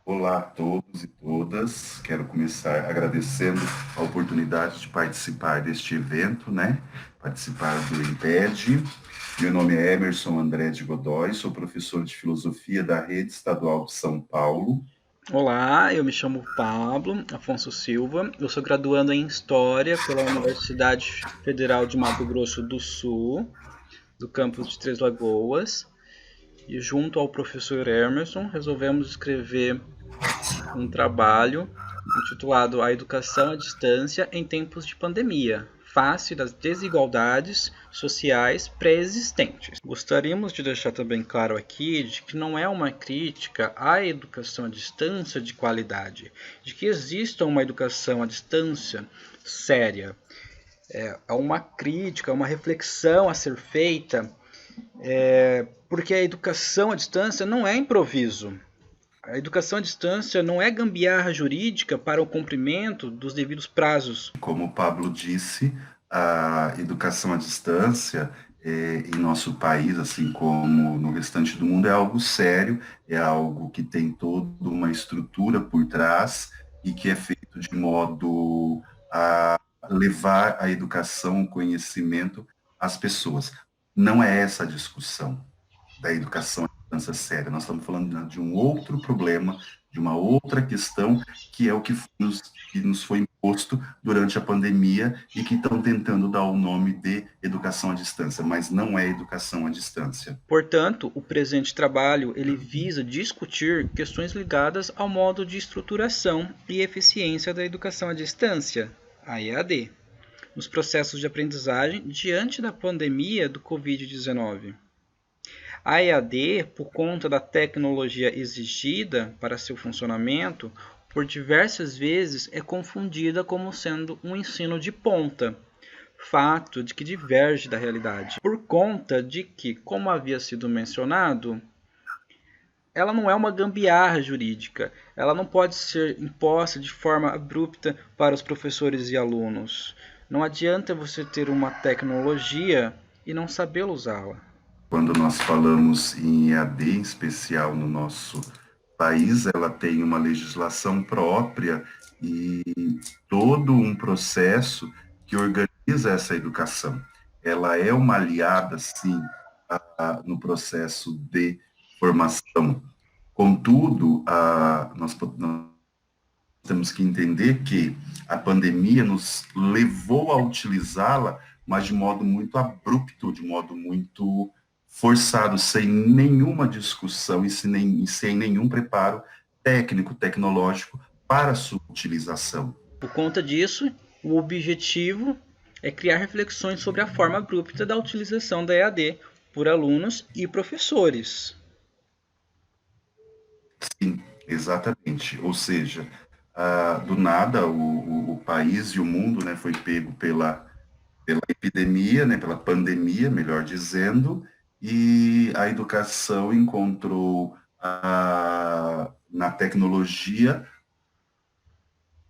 Olá a todos e todas. Quero começar agradecendo a oportunidade de participar deste evento, né? Participar do IMPED. Meu nome é Emerson André de Godoy, sou professor de filosofia da Rede Estadual de São Paulo. Olá, eu me chamo Pablo Afonso Silva, eu sou graduando em História pela Universidade Federal de Mato Grosso do Sul, do campus de Três Lagoas, e junto ao professor Emerson resolvemos escrever um trabalho intitulado A Educação à Distância em Tempos de Pandemia, face das desigualdades sociais pré-existentes. Gostaríamos de deixar também claro aqui de que não é uma crítica à educação à distância de qualidade, de que exista uma educação à distância séria. É uma crítica, uma reflexão a ser feita, porque a educação à distância não é improviso. A educação à distância não é gambiarra jurídica para o cumprimento dos devidos prazos. Como o Pablo disse, a educação à distância em nosso país, assim como no restante do mundo, é algo sério, é algo que tem toda uma estrutura por trás e que é feito de modo a levar a educação, o conhecimento às pessoas. Não é essa a discussão da educação à distância séria. Nós estamos falando de um outro problema, de uma outra questão, que é o que nos foi imposto durante a pandemia e que estão tentando dar o nome de educação à distância, mas não é educação à distância. Portanto, o presente trabalho ele visa discutir questões ligadas ao modo de estruturação e eficiência da educação à distância, a EAD, nos processos de aprendizagem diante da pandemia do Covid-19. A EAD, por conta da tecnologia exigida para seu funcionamento, por diversas vezes é confundida como sendo um ensino de ponta, fato de que diverge da realidade, por conta de que, como havia sido mencionado, ela não é uma gambiarra jurídica, ela não pode ser imposta de forma abrupta para os professores e alunos. Não adianta você ter uma tecnologia e não saber usá-la. Quando nós falamos em EAD, em especial no nosso país, ela tem uma legislação própria e todo um processo que organiza essa educação. Ela é uma aliada, sim, no processo de formação. Contudo, nós temos que entender que a pandemia nos levou a utilizá-la, mas de modo muito abrupto, de modo muito forçado, sem nenhuma discussão e sem nenhum preparo técnico, tecnológico para a sua utilização. Por conta disso, o objetivo é criar reflexões sobre a forma abrupta da utilização da EAD por alunos e professores. Sim, exatamente. Ou seja, do nada o país e o mundo, né, foi pego pela epidemia, né, pela pandemia, melhor dizendo, e a educação encontrou na tecnologia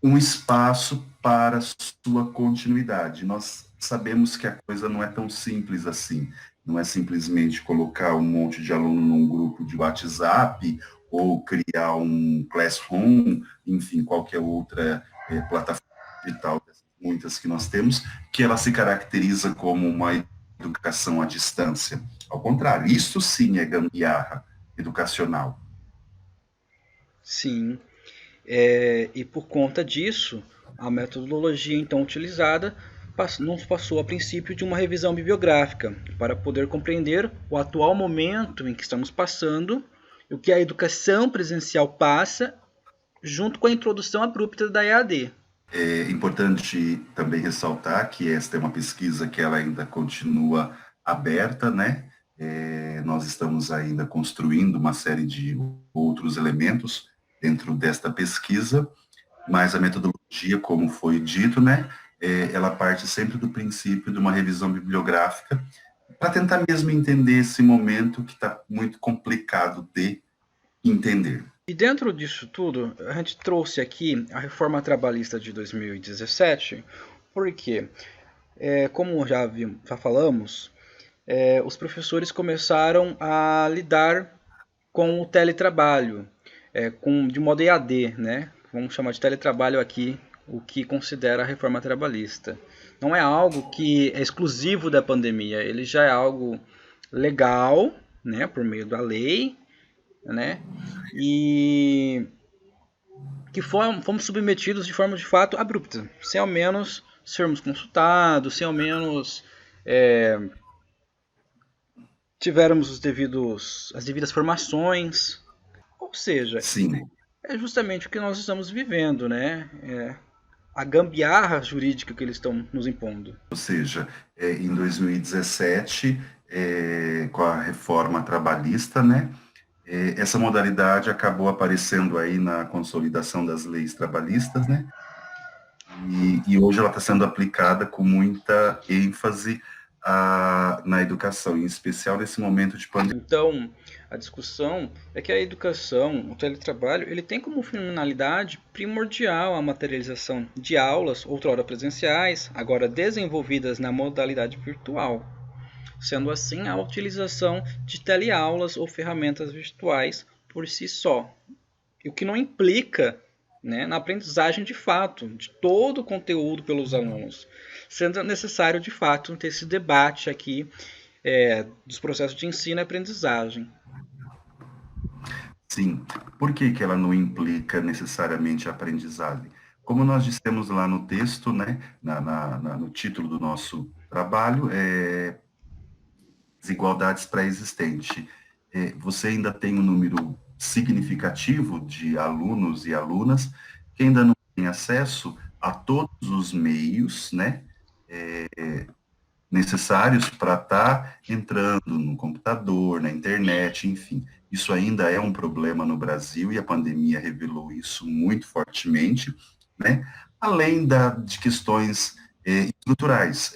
um espaço para sua continuidade. Nós sabemos que a coisa não é tão simples assim. Não é simplesmente colocar um monte de aluno num grupo de WhatsApp ou criar um Classroom, enfim, qualquer outra plataforma digital, muitas que nós temos, que ela se caracteriza como uma educação à distância. Ao contrário, isso sim é gambiarra educacional. Sim, e por conta disso, a metodologia então utilizada nos passou a princípio de uma revisão bibliográfica para poder compreender o atual momento em que estamos passando e o que a educação presencial passa, junto com a introdução abrupta da EAD. É importante também ressaltar que esta é uma pesquisa que ela ainda continua aberta, né? Nós estamos ainda construindo uma série de outros elementos dentro desta pesquisa, mas a metodologia, como foi dito, né? Ela parte sempre do princípio de uma revisão bibliográfica para tentar mesmo entender esse momento que está muito complicado de entender. E dentro disso tudo, a gente trouxe aqui a reforma trabalhista de 2017, porque, como já falamos, os professores começaram a lidar com o teletrabalho. de modo EAD, né? Vamos chamar de teletrabalho aqui, o que considera a reforma trabalhista. Não é algo que é exclusivo da pandemia, ele já é algo legal, né, por meio da lei, né, e que fomos submetidos de forma de fato abrupta, sem ao menos sermos consultados, sem ao menos é, tivermos as devidas formações, ou seja, Sim, é justamente o que nós estamos vivendo, né? A gambiarra jurídica que eles estão nos impondo. ou seja, em 2017, com a reforma trabalhista, né, essa modalidade acabou aparecendo aí na consolidação das leis trabalhistas, né, e hoje ela está sendo aplicada com muita ênfase na educação, em especial nesse momento de pandemia. Então, a discussão é que a educação, o teletrabalho, ele tem como finalidade primordial a materialização de aulas, outrora presenciais, agora desenvolvidas na modalidade virtual. Sendo assim, a utilização de teleaulas ou ferramentas virtuais por si só, o que não implica, né, na aprendizagem de fato de todo o conteúdo pelos alunos, sendo necessário de fato ter esse debate aqui dos processos de ensino e aprendizagem. Sim, por que que ela não implica necessariamente a aprendizagem? Como nós dissemos lá no texto, né, no título do nosso trabalho, desigualdades pré-existentes. Você ainda tem um número significativo de alunos e alunas que ainda não têm acesso a todos os meios, né, necessários para estar entrando no computador, na internet, enfim. Isso ainda é um problema no Brasil e a pandemia revelou isso muito fortemente, né? Além de questões estruturais,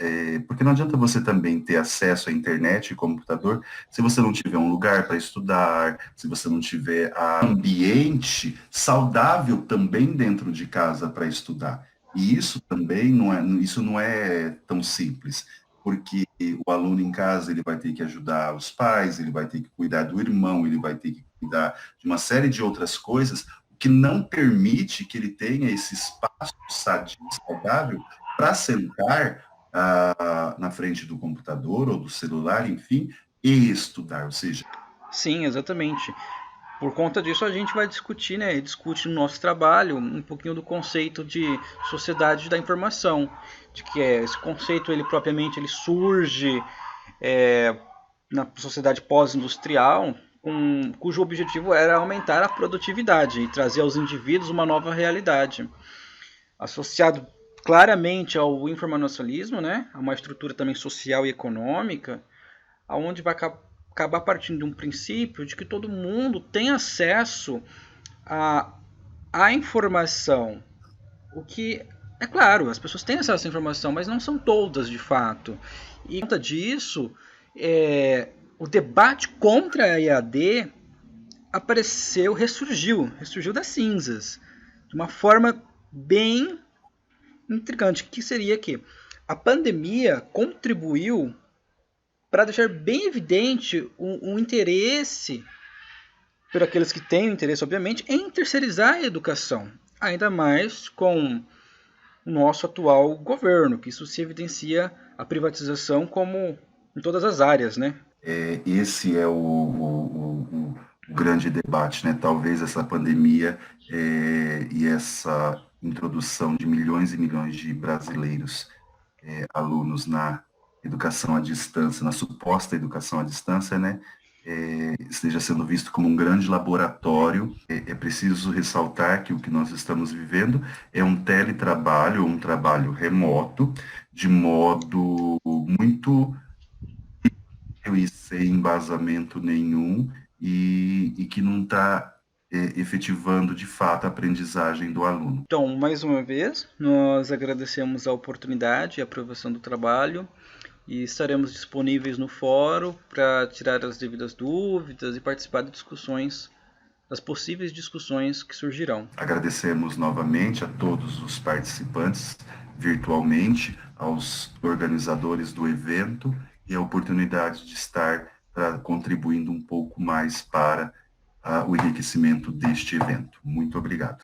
porque não adianta você também ter acesso à internet e computador se você não tiver um lugar para estudar, se você não tiver ambiente saudável também dentro de casa para estudar. E isso também isso não é tão simples, porque o aluno em casa ele vai ter que ajudar os pais, ele vai ter que cuidar do irmão, ele vai ter que cuidar de uma série de outras coisas, o que não permite que ele tenha esse espaço sadio, saudável, para sentar na frente do computador ou do celular, enfim, e estudar, ou seja... Sim, exatamente. Por conta disso, a gente vai discutir, né, discute no nosso trabalho um pouquinho do conceito de sociedade da informação, de que esse conceito ele propriamente ele surge na sociedade pós-industrial, cujo objetivo era aumentar a produtividade e trazer aos indivíduos uma nova realidade, associado claramente ao informacionalismo, né, a uma estrutura também social e econômica, aonde vai acabar partindo de um princípio de que todo mundo tem acesso à informação. O que, é claro, as pessoas têm acesso à informação, mas não são todas de fato. E por conta disso, o debate contra a EAD ressurgiu das cinzas, de uma forma bem intrigante, que seria que a pandemia contribuiu para deixar bem evidente um interesse, por aqueles que têm o interesse, obviamente, em terceirizar a educação. Ainda mais com o nosso atual governo, que isso se evidencia a privatização como em todas as áreas, né? Esse é o grande debate, né? Talvez essa pandemia e essa introdução de milhões e milhões de brasileiros, alunos na educação à distância, na suposta educação à distância, né? Esteja sendo visto como um grande laboratório. É preciso ressaltar que o que nós estamos vivendo é um teletrabalho, um trabalho remoto, de modo muito e sem embasamento nenhum, e que não está efetivando de fato a aprendizagem do aluno. Então, mais uma vez, nós agradecemos a oportunidade e a aprovação do trabalho e estaremos disponíveis no fórum para tirar as devidas dúvidas e participar de discussões, das possíveis discussões que surgirão. Agradecemos novamente a todos os participantes virtualmente, aos organizadores do evento e a oportunidade de estar contribuindo um pouco mais para o enriquecimento deste evento. Muito obrigado.